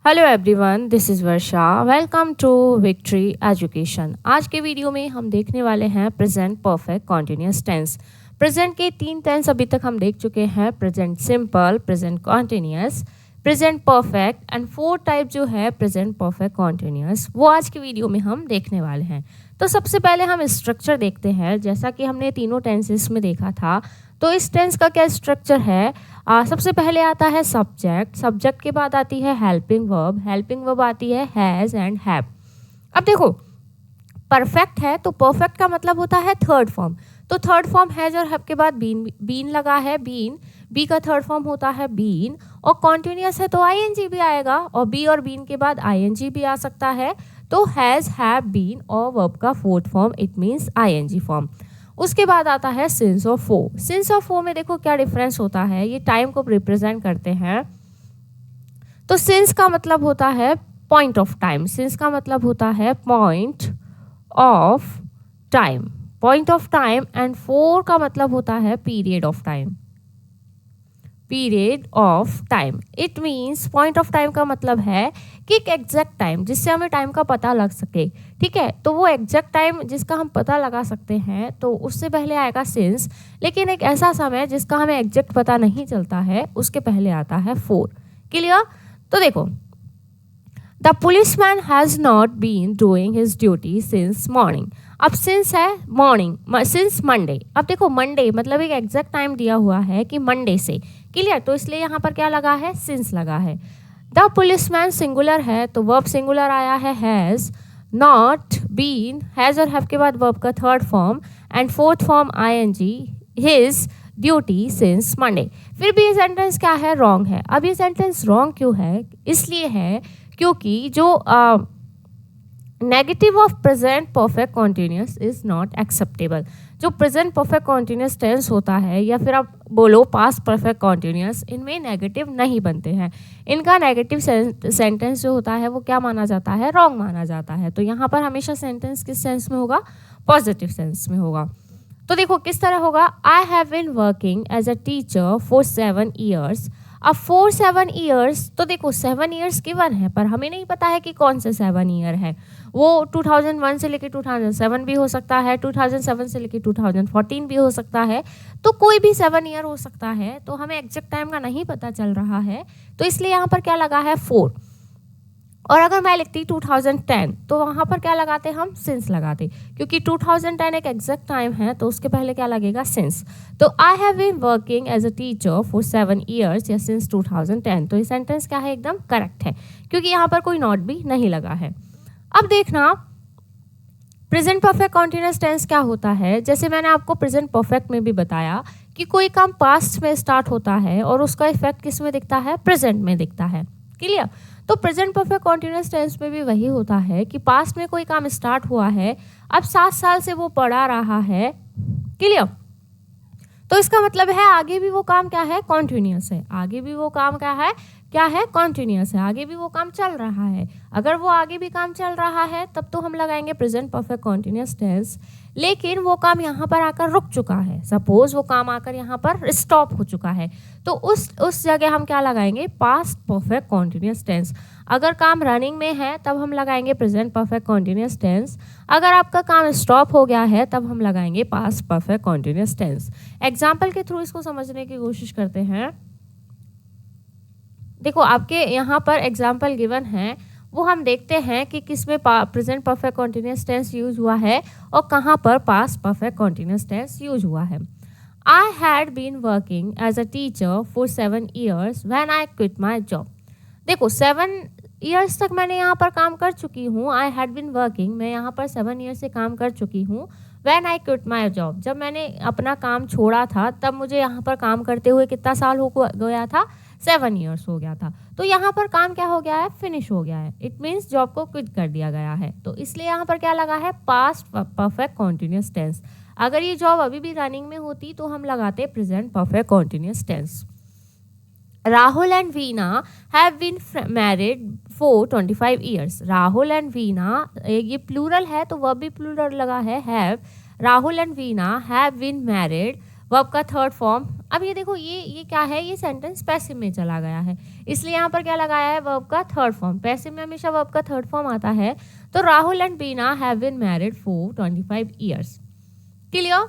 Hello everyone, this is Varsha. Welcome to Victory Education. आज के video में हम देखने वाले हैं present perfect continuous tense. Present के 3 टेंस अभी तक हम देख चुके हैं, present simple, present continuous, present perfect and 4 type जो है प्रेजेंट परफेक्ट कॉन्टिन्यूस, वो आज की वीडियो में हम देखने वाले हैं। तो सबसे पहले हम स्ट्रक्चर देखते हैं। जैसा कि हमने तीनों टेंसेस में देखा था, तो इस टेंस का क्या स्ट्रक्चर है। सबसे पहले आता है सब्जेक्ट, सब्जेक्ट के बाद आती है हेल्पिंग वर्ब आती है हैज़ एंड हैव। अब देखो, परफेक्ट है तो परफेक्ट का मतलब होता है थर्ड फॉर्म। तो थर्ड फॉर्म हैज और हैव के बाद बीन लगा है, बी का थर्ड फॉर्म होता है बीन। और कॉन्टिन्यूस है तो आईएनजी भी आएगा, और बी और बीन के बाद आईएनजी भी आ सकता है। तो हैज, हैव, बीन और वर्ब का fourth form, it means ING form. उसके बाद आता है सिंस और फॉर। सिंस और फॉर में देखो क्या डिफरेंस होता है, ये टाइम को रिप्रेजेंट करते हैं। तो सिंस का मतलब होता है पॉइंट ऑफ टाइम, सिंस का मतलब होता है point of time, point of time. And for का मतलब होता है period of time, period of time. It means point of time का मतलब है कि एक एग्जैक्ट टाइम जिससे हमें टाइम का पता लग सके, ठीक है। तो वो एग्जैक्ट टाइम जिसका हम पता लगा सकते हैं, तो उससे पहले आएगा सिंस। लेकिन एक ऐसा समय जिसका हमें एग्जैक्ट पता नहीं चलता है, उसके पहले आता है फॉर। क्लियर। तो देखो, the policeman has not been doing his duty since morning. अब सिंस है मॉर्निंग, सिंस मंडे। अब देखो, मंडे मतलब एक एग्जैक्ट टाइम दिया हुआ है कि मंडे से। क्लियर। तो इसलिए यहाँ पर क्या लगा है, सिंस लगा है। द पुलिसमैन सिंगुलर है तो वर्ब सिंगुलर आया है हैज़। नॉट बीन, हैज़ और हैव के बाद वर्ब का third form and fourth form ING, his duty since Monday. फिर भी ये सेंटेंस क्या है, रॉन्ग है। अब ये सेंटेंस रॉन्ग क्यों है, इसलिए है क्योंकि जो negative of present perfect continuous is not acceptable. जो प्रेजेंट परफेक्ट कॉन्टिन्यूस टेंस होता है, या फिर आप बोलो पास्ट परफेक्ट कॉन्टिन्यूस, इनमें नेगेटिव नहीं बनते हैं। इनका नेगेटिव सेंटेंस जो होता है वो क्या माना जाता है, रॉन्ग माना जाता है। तो यहाँ पर हमेशा सेंटेंस किस सेंस में होगा, पॉजिटिव सेंस में होगा। तो देखो किस तरह होगा, I have been working as a teacher for 7 years। अब 7 years, तो देखो 7 years गिवन है, पर हमें नहीं पता है कि कौन से 7 year है। वो 2001 से लेके 2007 भी हो सकता है, 2007 से लेके 2014 भी हो सकता है। तो कोई भी 7 year हो सकता है। तो हमें एग्जैक्ट टाइम का नहीं पता चल रहा है, तो इसलिए यहाँ पर क्या लगा है, 4। और अगर मैं लिखती 2010, तो वहाँ पर क्या लगाते, हम सिंस लगाते, क्योंकि 2010 एक एग्जैक्ट टाइम है, तो उसके पहले क्या लगेगा, सिंस। तो I have been working as a teacher for 7 years या सिंस 2010। तो ये सेंटेंस क्या है, एकदम करेक्ट है, क्योंकि यहाँ पर कोई नॉट भी नहीं लगा है। अब देखना, प्रेजेंट परफेक्ट कॉन्टिन्यूस टेंस क्या होता है। जैसे मैंने आपको प्रेजेंट परफेक्ट में भी बताया कि कोई काम पास्ट में स्टार्ट होता है और उसका इफेक्ट किस में दिखता है, प्रेजेंट में दिखता है। क्लियर। तो प्रेजेंट परफेक्ट कॉन्टिन्यूस टेंस में भी वही होता है कि पास्ट में कोई काम स्टार्ट हुआ है, अब 7 साल से वो पढ़ा रहा है। क्लियर। तो इसका मतलब है आगे भी वो काम क्या है, कॉन्टिन्यूस है। आगे भी वो काम क्या है, कॉन्टिन्यूस है। आगे भी वो काम चल रहा है। अगर वो आगे भी काम चल रहा है, तब तो हम लगाएंगे प्रेजेंट परफेक्ट कॉन्टिन्यूस टेंस। लेकिन वो काम यहाँ पर आकर रुक चुका है, सपोज वो काम आकर यहाँ पर स्टॉप हो चुका है, तो उस जगह हम क्या लगाएंगे, पास्ट परफेक्ट कॉन्टिन्यूस टेंस। अगर काम रनिंग में है, तब हम लगाएंगे प्रेजेंट परफेक्ट कॉन्टिन्यूस टेंस। अगर आपका काम स्टॉप हो गया है, तब हम लगाएंगे past perfect continuous tense. Example के थ्रू इसको समझने की कोशिश करते हैं। देखो, आपके यहाँ पर एग्जाम्पल गिवन है, वो हम देखते हैं कि किस में present perfect continuous tense use हुआ है और कहाँ पर past perfect continuous tense use हुआ है। I had been working as a teacher for 7 years when I quit my job. देखो 7 years तक मैंने यहाँ पर काम कर चुकी हूँ। आई हैड बीन वर्किंग, मैं यहाँ पर 7 years से काम कर चुकी हूँ। When I quit my job, जब मैंने अपना काम छोड़ा था, तब मुझे यहाँ पर काम करते हुए कितना साल हो गया था, 7 years हो गया था। तो यहाँ पर काम क्या हो गया है, फिनिश हो गया है। इट मीन्स जॉब को क्विट कर दिया गया है। तो इसलिए यहाँ पर क्या लगा है, पास्ट परफेक्ट कॉन्टिन्यूस टेंस। अगर ये जॉब अभी भी रनिंग में होती, तो हम लगाते present perfect continuous tense. Rahul and Veena have been married for 25 years। Rahul and Veena, ये प्लूरल है तो वर्ब भी प्लूरल लगा है, have. Rahul and Veena have been married verb का थर्ड फॉर्म। अब ये देखो ये क्या है, ये सेंटेंस पैसिव में चला गया है, इसलिए यहाँ पर क्या लगाया है, वर्ब का थर्ड फॉर्म। पैसिव में हमेशा वर्ब का थर्ड फॉर्म आता है। तो Rahul and Beena have been married for 25 years. Clear?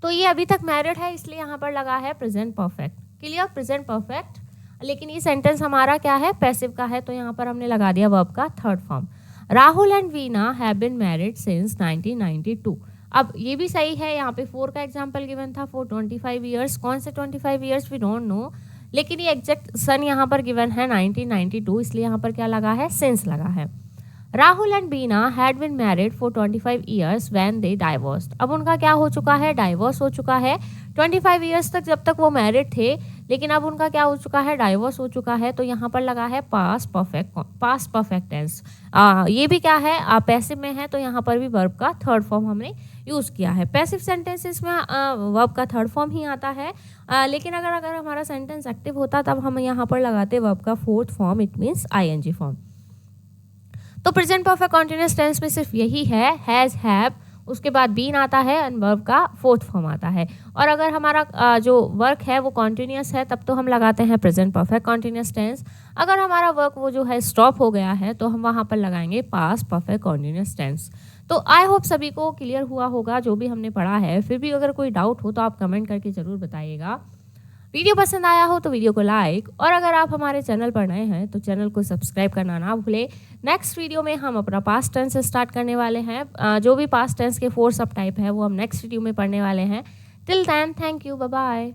तो ये अभी तक मैरिड है, इसलिए यहाँ पर लगा है present perfect. Clear? Present perfect. लेकिन ये सेंटेंस हमारा क्या है, पैसिव का है, तो यहाँ पर हमने लगा दिया वर्ब का third form. Rahul and Veena have been married since 1992। अब ये भी सही है, यहाँ पे 4 का एग्जाम्पल गिवन था फॉर 25 ईयर्स। कौन से 25 ईयर्स वी डोंट नो, लेकिन ये एग्जैक्ट सन यहाँ पर गिवन है 1992, इसलिए यहाँ पर क्या लगा है, सिंस लगा है। Rahul and Beena had been married for 25 years when they divorced. अब उनका क्या हो चुका है, डाइवोर्स हो चुका है। 25 ईयर्स तक जब तक वो मैरिड थे, लेकिन अब उनका क्या हो चुका है, डाइवोर्स हो चुका है। तो यहाँ पर लगा है पास्ट परफेक्ट टेंस। ये भी क्या है, पैसिव में है, तो यहाँ पर भी वर्ब का थर्ड फॉर्म हमने यूज़ किया है। पैसिव सेंटेंसेस में वर्ब का थर्ड फॉर्म ही आता है, लेकिन अगर हमारा सेंटेंस एक्टिव होता तब हम यहाँ पर लगाते वर्ब का fourth form, it means ING form. तो प्रेजेंट परफेक्ट कॉन्टिन्यूअस टेंस में सिर्फ यही है, हैज, हैव, उसके बाद बीन आता है एंड वर्ब का फोर्थ फॉर्म आता है। और अगर हमारा जो वर्क है वो कॉन्टिन्यूअस है, तब तो हम लगाते हैं प्रेजेंट परफेक्ट कॉन्टिन्यूअस टेंस। अगर हमारा वर्क वो जो है स्टॉप हो गया है, तो हम वहाँ पर लगाएंगे पास्ट परफेक्ट कॉन्टिन्यूअस टेंस। तो आई होप सभी को क्लियर हुआ होगा जो भी हमने पढ़ा है। फिर भी अगर कोई डाउट हो तो आप कमेंट करके ज़रूर बताइएगा। वीडियो पसंद आया हो तो वीडियो को लाइक, और अगर आप हमारे चैनल पर नए हैं तो चैनल को सब्सक्राइब करना ना भूलें। नेक्स्ट वीडियो में हम अपना पास्ट टेंस स्टार्ट करने वाले हैं। जो भी पास्ट टेंस के 4 सब टाइप है वो हम नेक्स्ट वीडियो में पढ़ने वाले हैं। Till then, thank you, bye bye.